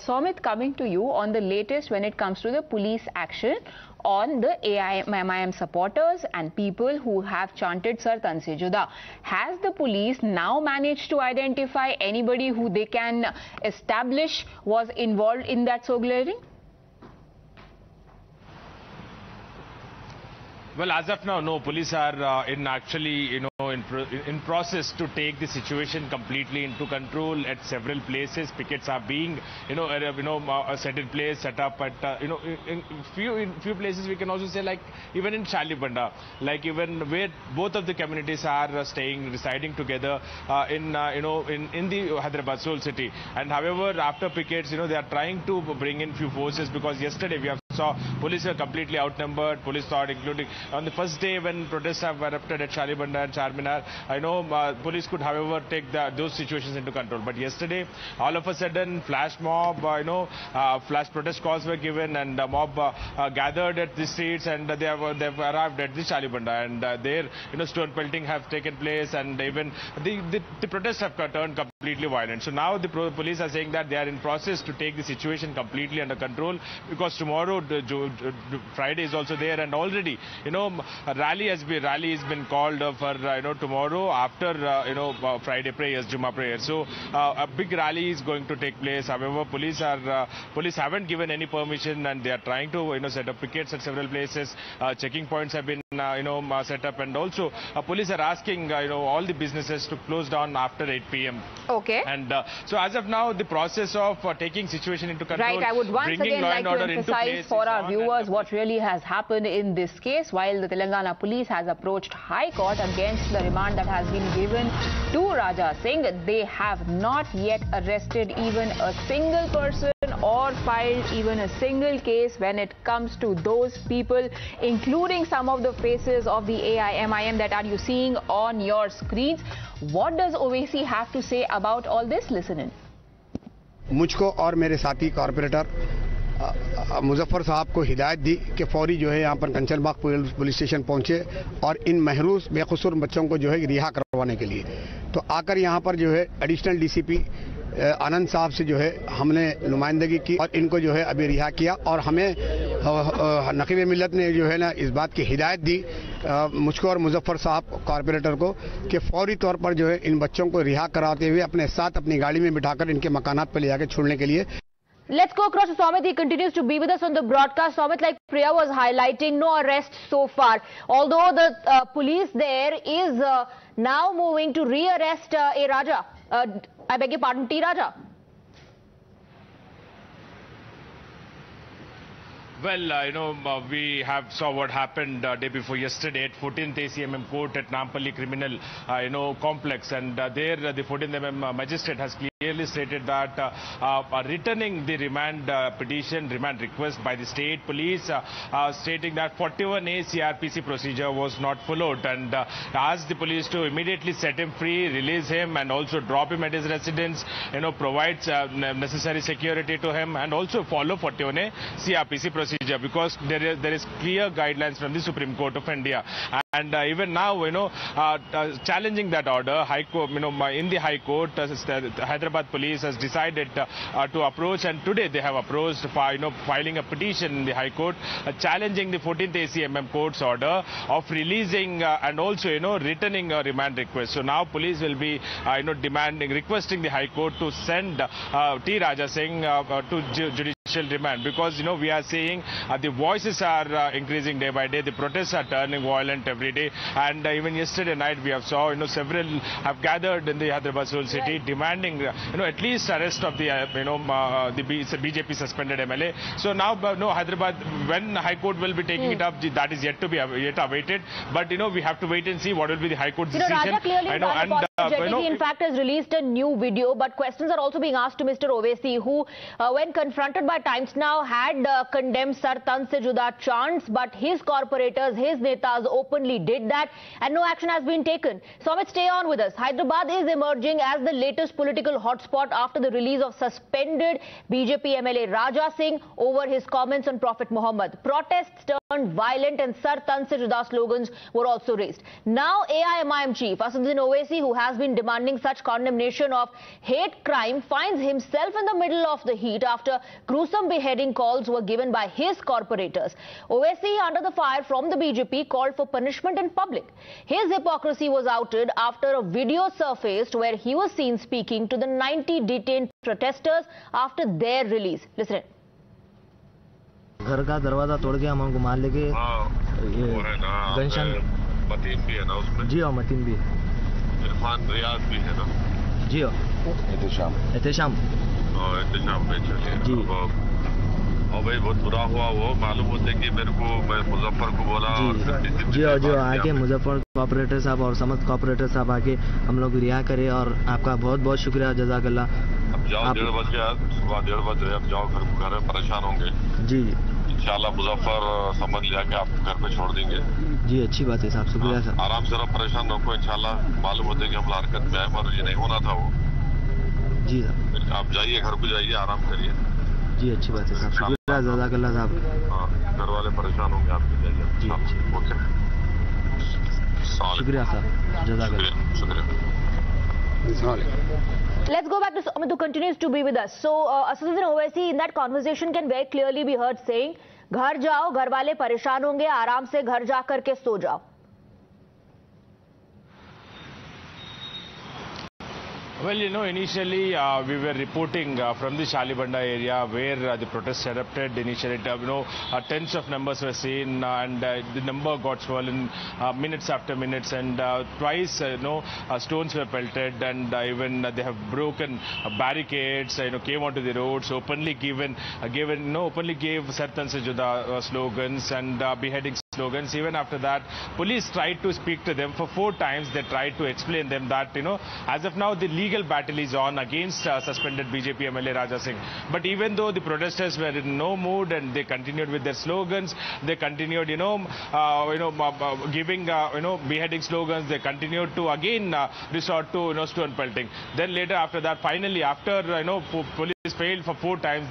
Somit, coming to you on the latest when it comes to the police action on the AIMIM supporters and people who have chanted Sar-Tan-se-Juda. Has the police now managed to identify anybody who they can establish was involved in that sloganeering? Well, as of now, no. Police are in process to take the situation completely into control at several places. Pickets are being, set in place, set up at, in few places. We can also say, like even in Shalibanda, like even where both of the communities are residing together in the Hyderabad Soul City. And however, after pickets, they are trying to bring in few forces, because yesterday we have saw police were completely outnumbered. Police thought, including on the first day when protests have erupted at Shalibanda and Charminar, police could, however, take those situations into control. But yesterday, all of a sudden, flash mob, flash protest calls were given, and the mob gathered at the streets, and they've arrived at the Shalibanda, and there, stone pelting have taken place, and even the protests have turned completely violent. So now the police are saying that they are in process to take the situation completely under control, because tomorrow, Friday is also there, and already, a rally has been called for tomorrow after Friday prayers, Juma prayers. So a big rally is going to take place. However, police haven't given any permission, and they are trying to set up pickets at several places. Checking points have been set up, and also police are asking all the businesses to close down after 8 p.m. Okay. And so as of now, the process of taking situation into control, right, I would once again like to emphasize for our viewers what really has happened in this case. While the Telangana Police has approached High Court against the remand that has been given to Raja Singh, they have not yet arrested even a single person or filed even a single case when it comes to those people, including some of the faces of the AIMIM that are you seeing on your screens. What does Owaisi have to say about all this? Listen in. मुझको और मेरे साथी corporator Muzaffar साहब को हिदायत दी कि फौरी जो है यहाँ पर कंचनबाग पुलिस स्टेशन पहुँचे और इन महरूस बेकसूर बच्चों को जो है रिहा करवाने के लिए। तो आकर यहाँ पर जो है एडिशनल डीसीपी आनंद साहब से जो है हमने नुमाइंदगी की और इनको जो है अभी रिहा किया, और हमें नकीब मिल्लत ने जो है ना इस बात की हिदायत दी मुझको और मुजफ्फर साहब कॉर्पोरेटर को कि फौरी तौर पर जो है इन बच्चों को रिहा कराते हुए अपने साथ अपनी गाड़ी में बिठाकर इनके मकानात पर ले जाकर छोड़ने के लिए। Let's go across to Somit. He continues to be with us on the broadcast. Somit, like Priya was highlighting, no arrests so far. Although the police there is now moving to re-arrest A Raja. I beg your pardon, T Raja. Well, we have saw what happened day before yesterday at 14th ACMM court at Nampally criminal, complex, and there the 14th MM magistrate has clearly stated that returning the remand remand request by the state police, stating that 41A CRPC procedure was not followed, and asked the police to immediately set him free, release him, and also drop him at his residence, provides necessary security to him, and also follow 41A CRPC procedure, because there is clear guidelines from the Supreme Court of India. And even now, challenging that order, High Court, in the High Court, Hyderabad Police has decided to approach, and today they have approached, filing a petition in the High Court, challenging the 14th ACMM Court's order of releasing and also, returning a remand request. So now police will be, requesting the High Court to send T Raja Singh to judicial remand, because, we are seeing the voices are increasing day by day, the protests are turning violent every day, and even yesterday night we have saw several have gathered in the Hyderabad Soul City, demanding at least arrest of the the BJP suspended MLA. So now Hyderabad, when High Court will be taking it up, that is yet to be awaited, but we have to wait and see what will be the High Court's decision. Raja clearly in fact has released a new video, but questions are also being asked to Mr. Owaisi, who when confronted by Times Now had condemned Sar-Tan-se-Juda chants, but his corporators, his netas openly did that, and no action has been taken. Somit, stay on with us. Hyderabad is emerging as the latest political hotspot after the release of suspended BJP MLA Raja Singh over his comments on Prophet Muhammad. Protests turned violent, and Sar-Tan-se-Juda slogans were also raised. Now AIMIM chief Asaduddin Owaisi, who has has been demanding such condemnation of hate crime finds himself in the middle of the heat after gruesome beheading calls were given by his corporators. Owaisi, under the fire from the BJP, called for punishment in public. His hypocrisy was outed after a video surfaced where he was seen speaking to the 90 detained protesters after their release. Listen. घर का दरवाजा तोड़ के हम उनको मार लेके गनशन मतीन भी है ना उसमें। जी हाँ, मतीन भी, इरफान रियाज भी है ना। जी हाँ, एहतेशाम में चलिए जी। और भाई बहुत बुरा हुआ, वो मालूम होते कि मेरे को, मैं मुजफ्फर को बोला जी हाँ आके मुजफ्फर कॉपरेटर साहब और समस्त कॉपरेटर साहब आके हम लोग रिहा करे और आपका बहुत बहुत शुक्रिया, जज़ाकल्लाह। अब जाओ 1:30 बजे, सुबह 1:30 बजे अब जाओ घर में, परेशान होंगे जी। इंशाल्लाह मुजफ्फर समझ लिया कि आपको घर पे छोड़ देंगे जी। अच्छी बात है साहब, शुक्रिया साहब। आराम से रहो, परेशान रखो, इंशाल्लाह मालूम होते कि हम हरकत में आए, मगर ये नहीं होना था वो। जी साहब, आप जाइए, घर को जाइए, आराम करिए जी। अच्छी बात है साहब, शुक्रिया, जज़ाकल्लाह साहब। हाँ, घर वाले परेशान होंगे, आपके जाइए जी। ओके, शुक्रिया साहब, जज़ाकल्लाह, शुक्रिया। Let's go back to Amit, who continues to be with us. So, Asaduddin Owaisi in that conversation can very clearly be heard saying, घर जाओ, घर वाले परेशान होंगे, आराम से घर जा करके सो जाओ. Well, you know, initially we were reporting from the Shalibanda area where the protests erupted. Initially, tens of numbers were seen and the number got swollen minutes after minutes, and twice, stones were pelted, and even they have broken barricades, came onto the roads, openly openly gave Sar-Tan-se-Juda slogans and beheading slogans. Even after that, police tried to speak to them for 4 times. They tried to explain them that, as of now, the legal battle is on against suspended BJP MLA Raja Singh. But even though the protesters were in no mood and they continued with their slogans, they continued, giving, beheading slogans, they continued to again resort to, stone pelting. Then later after that, finally, after, police failed for 4 times,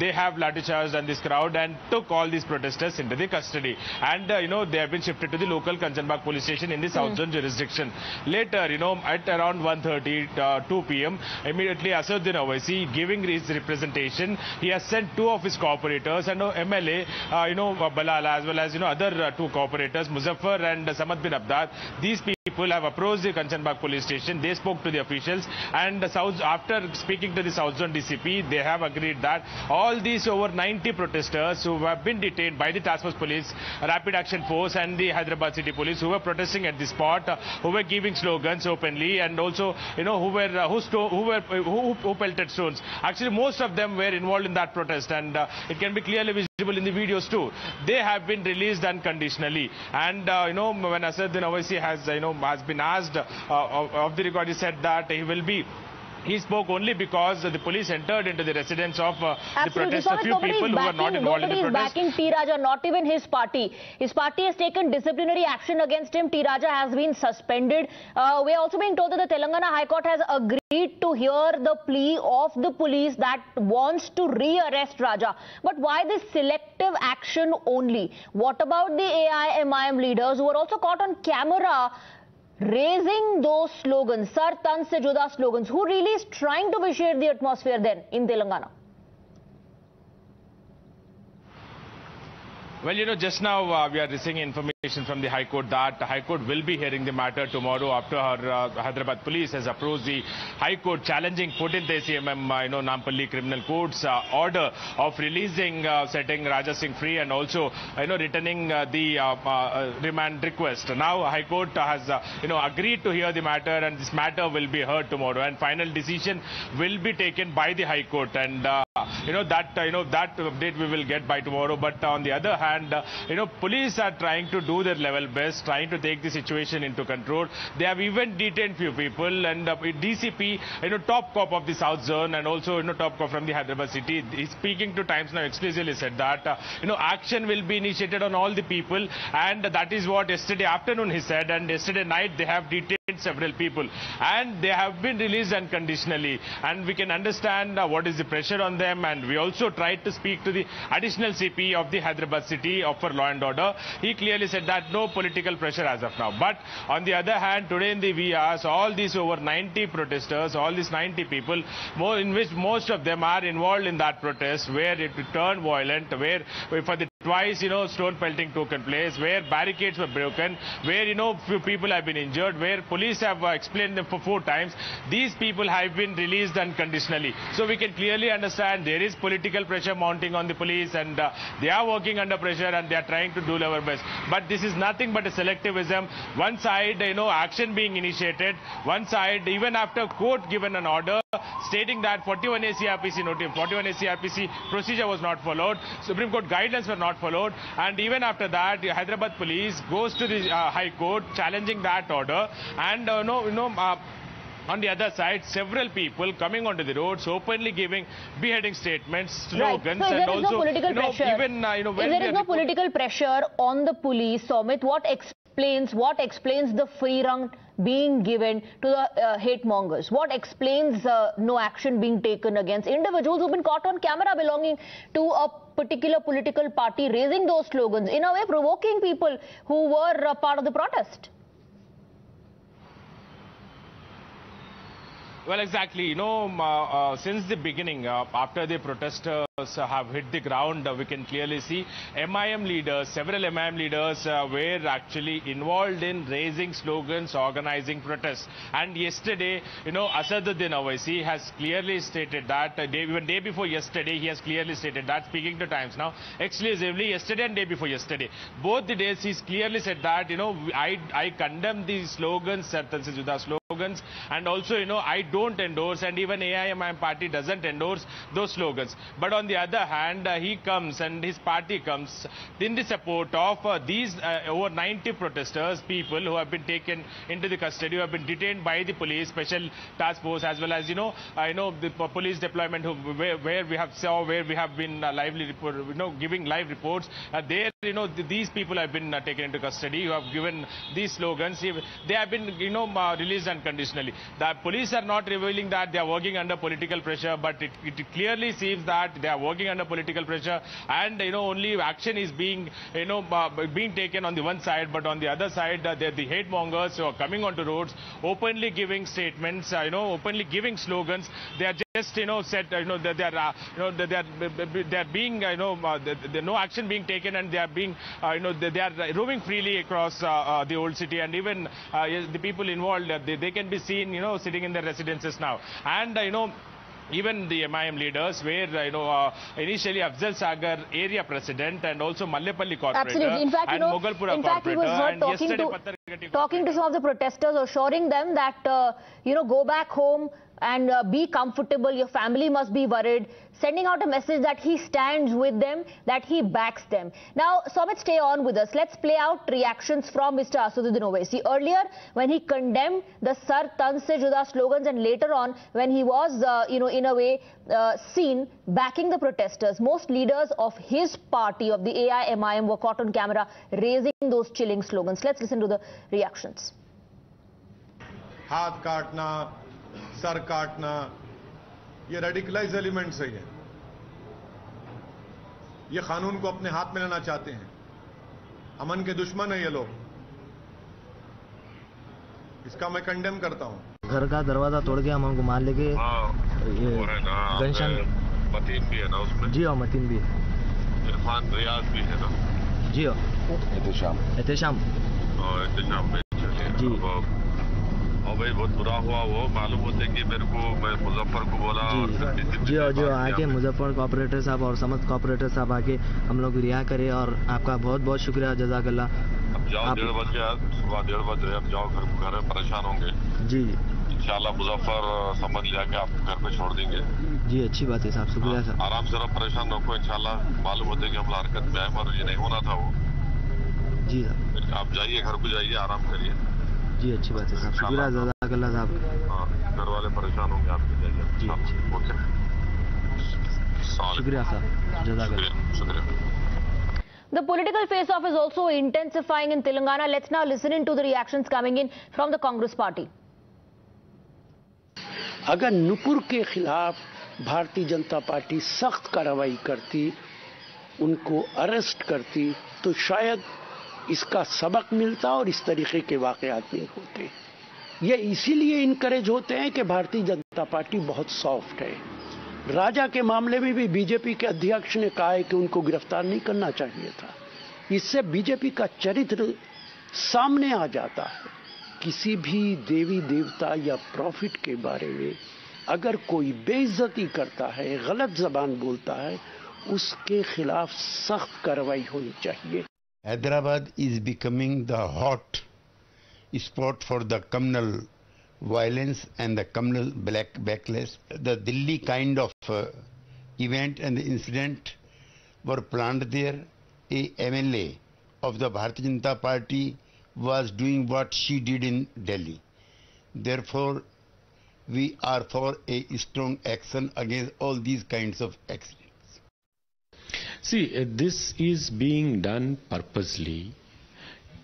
they have lathi-charged on this crowd and took all these protesters into the custody. And, they have been shifted to the local Kanchanbag police station in the South Zone jurisdiction. Later, at around 1:30, 2 p.m., immediately Asaduddin Owaisi, giving his representation, he has sent 2 of his cooperators and MLA, Balala, as well as, other 2 cooperators, Muzaffar and Samad bin Abdad. These people have approached the Kanchanbag police station. They spoke to the officials, and after speaking to the South Zone DCP, they have agreed that all these over 90 protesters who have been detained by the Task Force Police, Rapid Action Force and the Hyderabad City Police, who were protesting at the spot, who were giving slogans openly, and also, who pelted stones. Actually, most of them were involved in that protest, and it can be clearly visible in the videos too. They have been released unconditionally, and when Asaduddin Owaisi has been asked of the record, he said that he spoke only because the police entered into the residence of the protest. A few people who were not involved in the protest. Nobody is backing T Raja, not even his party. His party has taken disciplinary action against him. T Raja has been suspended. We are also being told that the Telangana High Court has agreed to hear the plea of the police that wants to re-arrest Raja. But why this selective action only? What about the AIMIM leaders who were also caught on camera raising those slogans, Sar-Tan-se-Juda slogans? Who really is trying to vitiate the atmosphere then in Telangana? Well, just now we are receiving information from the High Court that the High Court will be hearing the matter tomorrow after Hyderabad Police has approached the High Court challenging 14th ACMM, Nampally Criminal Court's order of releasing, setting Raja Singh free, and also, returning the remand request. Now, High Court has, agreed to hear the matter, and this matter will be heard tomorrow, and final decision will be taken by the High Court, and that update we will get by tomorrow. But on the other hand, police are trying to do their level best, trying to take the situation into control. They have even detained few people, and DCP, top cop of the South Zone, and also, top cop from the Hyderabad city, he's speaking to Times Now, explicitly said that, action will be initiated on all the people, and that is what yesterday afternoon he said, and yesterday night they have detained several people, and they have been released unconditionally, and we can understand what is the pressure on them. And we also tried to speak to the additional CP of the Hyderabad city for law and order. He clearly said that no political pressure as of now. But on the other hand, today in the VRs, all these over 90 protesters, all these 90 people, in which most of them are involved in that protest, where it turned violent, where for the twice, stone pelting took place, where barricades were broken, where, few people have been injured, where police have explained them for 4 times. These people have been released unconditionally. So we can clearly understand there is political pressure mounting on the police, and they are working under pressure, and they are trying to do their best. But this is nothing but a selectivism. One side, action being initiated. One side, even after court given an order stating that 41A CRPC procedure was not followed, Supreme Court guidelines were not followed, and even after that, the Hyderabad Police goes to the High Court challenging that order, and on the other side, several people coming onto the roads, openly giving beheading statements, slogans, right. So and also, when there is no political pressure on the police, Somit, what explains the free run being given to the hate mongers? What explains no action being taken against individuals who've been caught on camera belonging to a particular political party, raising those slogans, in a way provoking people who were part of the protest? Well, exactly. Since the beginning, after the protesters have hit the ground, we can clearly see MIM leaders, several MIM leaders were actually involved in raising slogans, organizing protests. And yesterday, Asaduddin Owaisi has clearly stated that, even day before yesterday, he has clearly stated that, speaking to Times Now, exclusively yesterday and day before yesterday. Both the days, he's clearly said that, I condemn these slogans, Sar-Tan-se-Juda slogans, and also, I don't endorse, and even AIMIM party doesn't endorse those slogans. But on the other hand, he comes and his party comes in the support of these over 90 protesters, people who have been taken into the custody, who have been detained by the police, special task force, as well as, the police deployment where we have been giving live reports. These people have been taken into custody, who have given these slogans. They have been, released unconditionally. The police are not revealing that they are working under political pressure, but it clearly seems that they are working under political pressure, and only action is being taken on the one side, but on the other side, the hate mongers who are coming onto roads, openly giving statements, openly giving slogans. They are just said that they are being no action being taken, and they are being they are roaming freely across the old city, and even the people involved, they can be seen sitting in their residences now. And even the MIM leaders, where initially Afzal Sagar area president, and also Mallepalli corporator, in fact, and Mogalpura corporator, he was heard talking to some of the protesters, assuring them that go back home and be comfortable, your family must be worried, sending out a message that he stands with them, that he backs them. Now, Somit, stay on with us. Let's play out reactions from Mr. Asaduddin Owaisi. Earlier, when he condemned the Sar-Tan-se-Juda slogans, and later on, when he was, in a way, seen backing the protesters, most leaders of his party, of the AIMIM, were caught on camera raising those chilling slogans. Let's listen to the reactions. हाथ काटना, sir काटना, ये radicalise elements है। ये कानून को अपने हाथ में लेना चाहते हैं। अमन के दुश्मन है ये लोग। इसका मैं कंडेम करता हूं। घर का दरवाजा तोड़ के अमन को मार लेके ये गनशन मतीन भी है ना उसमें। जी हाँ, मतीन भी है। इरफान रियाज भी है ना। जी हाँ, एहतेशाम जी। और भाई बहुत बुरा हुआ, वो मालूम होते कि मेरे को, मैं मुजफ्फर को बोला जी, और जो आके मुजफ्फर कॉपरेटर साहब और समस्त कॉपरेटर साहब आके हम लोग रिहा करे, और आपका बहुत बहुत शुक्रिया, जज़ाकल्लाह। अब जाओ 1:30 बजे, सुबह 1:30 बजे अब जाओ घर में, परेशान होंगे जी। इंशाल्लाह मुजफ्फर समझ लिया कि आपको घर पे छोड़ देंगे जी। अच्छी बात है साहब, शुक्रिया साहब। आराम से रहो, परेशान रखो, इंशाल्लाह। मालूम होते कि हम हरकत में आए, मगर ये नहीं होना था वो। जी साहब, आप जाइए, घर को जाइए, आराम करिए जी। अच्छी बात है साहब, शुक्रिया, जज़ाकल्लाह साहब। हाँ, घर वाले परेशान होंगे, आपके जाइए जी। शुक्रिया साहब, जज़ाकल्लाह। शुक्रिया। The political face-off is also intensifying in Telangana. Let's now listen into the reactions coming in from the Congress party. अगर नुपुर के खिलाफ भारतीय जनता पार्टी सख्त कार्रवाई करती, उनको अरेस्ट करती, तो शायद इसका सबक मिलता और इस तरीके के वाकयात नहीं होते। ये इसीलिए इनकरेज होते हैं कि भारतीय जनता पार्टी बहुत सॉफ्ट है। राजा के मामले में भी बीजेपी के अध्यक्ष ने कहा है कि उनको गिरफ्तार नहीं करना चाहिए था। इससे बीजेपी का चरित्र सामने आ जाता है। किसी भी देवी देवता या प्रॉफिट के बारे में अगर कोई बेइज्जती करता है, गलत जबान बोलता है, उसके खिलाफ सख्त कार्रवाई होनी चाहिए। Hyderabad is becoming the hot spot for the communal violence and the communal backlash. The Delhi kind of event and the incident were planned there. A MLA of the Bharatiya Janata Party was doing what she did in Delhi. Therefore, we are for a strong action against all these kinds of accidents. See, this is being done purposely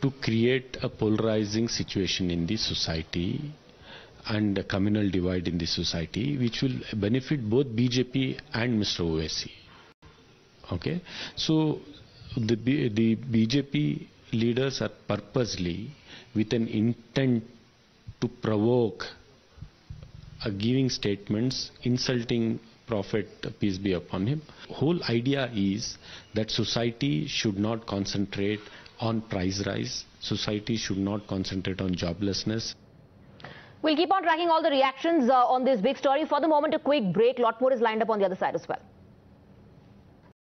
to create a polarizing situation in the society and a communal divide in the society, which will benefit both BJP and Mr. Owaisi. Okay, so the BJP leaders are purposely, with an intent to provoke, giving statements insulting Prophet, peace be upon him. Whole idea is that society should not concentrate on price rise. Society should not concentrate on joblessness. We'll keep on tracking all the reactions on this big story. For the moment, a quick break. Lot more is lined up on the other side as well.